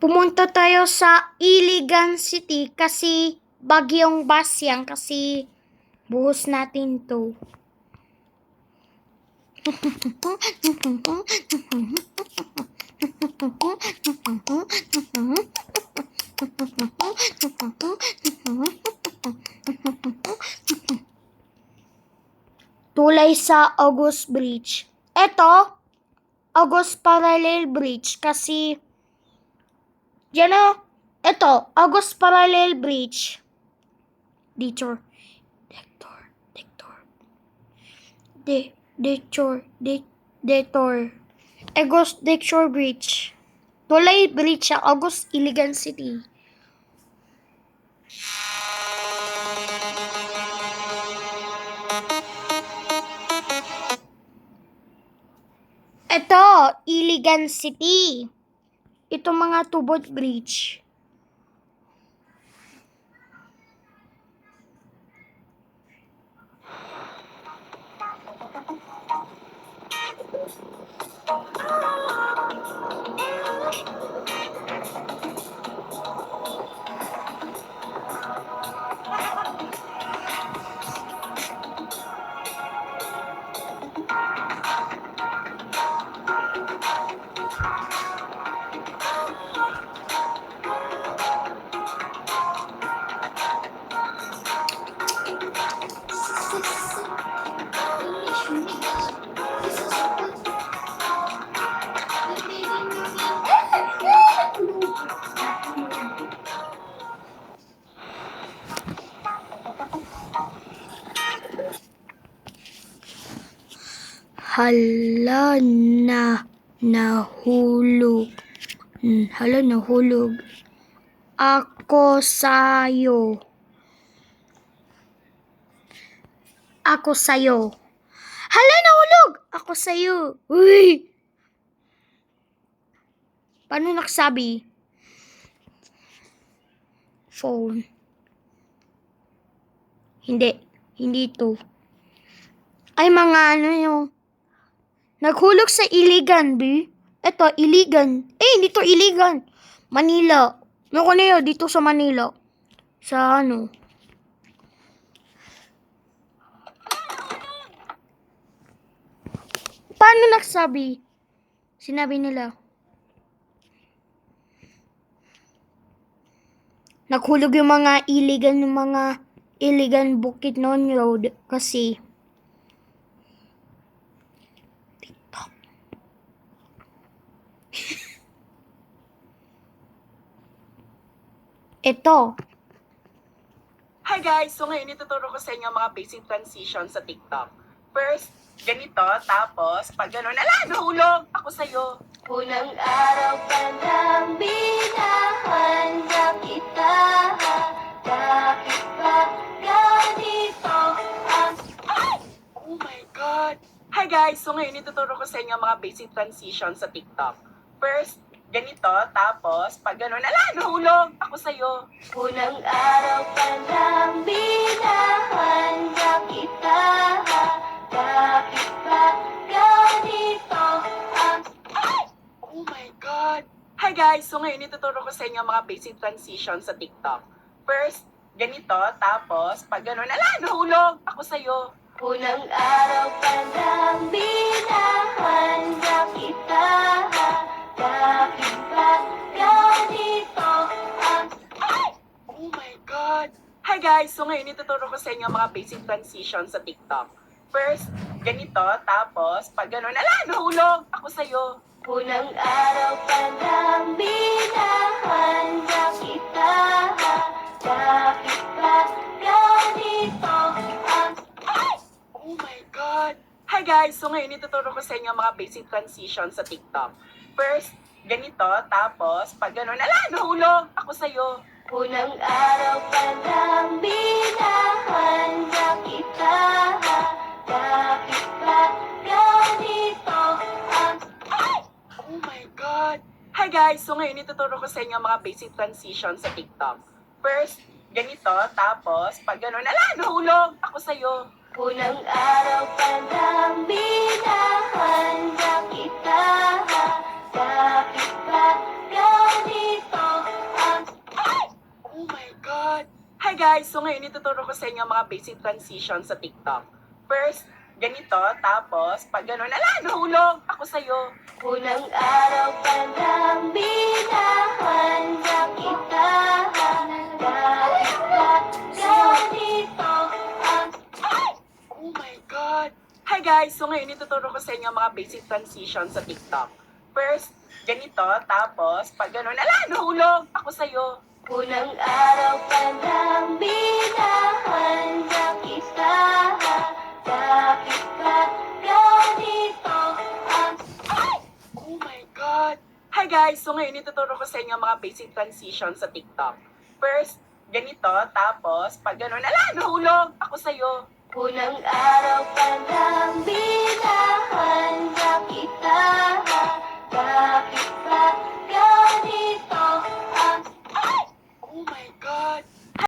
Pumunta tayo sa Iligan City kasi bagyong Basyang kasi buhos natin to. Tulay sa August Bridge. Ito, August Parallel Bridge kasi yan o, ito, August Parallel Bridge. Detour. August Detour Bridge. Tulay Bridge sa August Iligan City. Ito, Iligan City. Ito mga tubod bridge. Hala na nahulog. Hala nahulog. Ako sa'yo. Ako sa'yo. Hala nahulog. Ako sa'yo. Uy! Paano nagsabi? Phone. Hindi to. Ay mga ano yung naghulog sa Iligan, B. Ito, Iligan. Hindi to Iligan. Manila. Yung ko na yun, dito sa Manila. Sa ano? Paano nagsabi? Sinabi nila. Naghulog yung mga Iligan Bukidnon Road kasi ito. Hi guys! So ngayon ituturo ko sa inyo mga basic transition sa TikTok. First, ganito, tapos pag gano'n, nahulog! Ako sa'yo. Unang araw pa lang binahanda kita. Bakit ba ganito ang... Oh my God! Hi guys! So ngayon ituturo ko sa inyo mga basic transition sa TikTok. First, ganito, tapos pag gano'n, nahulog! Ako sa'yo. Unang araw pa lang binahanda kita. Bakit ba ganito ang... Oh my God! Hi guys! So ngayon ituturo ko sa inyo mga basic transition sa TikTok. First, ganito, tapos pag gano'n, nahulog! Ako sa'yo. Unang araw pa lang binahanda kita. Bakit ba ganito ang... Oh my God! Hi guys! So ngayon ituturo ko sa inyo mga basic transition sa TikTok. First, ganito, tapos pag gano'n, nahulog! Ako sa'yo. Unang araw pa lang binahanda kita. Bakit ba ganito ang... Oh my God! Hi guys! So ngayon ituturo ko sa inyo mga basic transition sa TikTok. First, ganito, tapos pag gano'n, nahulog! Ako sa'yo. Unang araw pa lang binahanda kita. Bakit ba ganito ang... Oh my God! Hi guys! So ngayon ituturo ko sa inyo mga basic transition sa TikTok. First, ganito, tapos pag gano'n, nahulog! Ako sa'yo. Unang araw pa lang binahanda kita. Bakit ba ganito guys, so ngayon ituturo ko sa inyo ang mga basic transition sa TikTok. First, ganito, tapos pag gano'n, nahulog ako sa'yo. Unang araw pa lang minahanda kita. Dahil ba ganito ang Oh my God! Hi guys! So ngayon ituturo ko sa inyo ang mga basic transition sa TikTok. First, ganito, tapos pag gano'n, nahulog ako sa'yo. unang araw pa lang minahanda kita. Bakit ba ganito ang Oh my God! Hi guys! So ngayon ituturo ko sa inyo ang mga basic transition sa TikTok. First, ganito, tapos pag gano'n, nahulog ako sa'yo. unang araw pa lang minahanda kita. Bakit ba ganito ang Oh my God!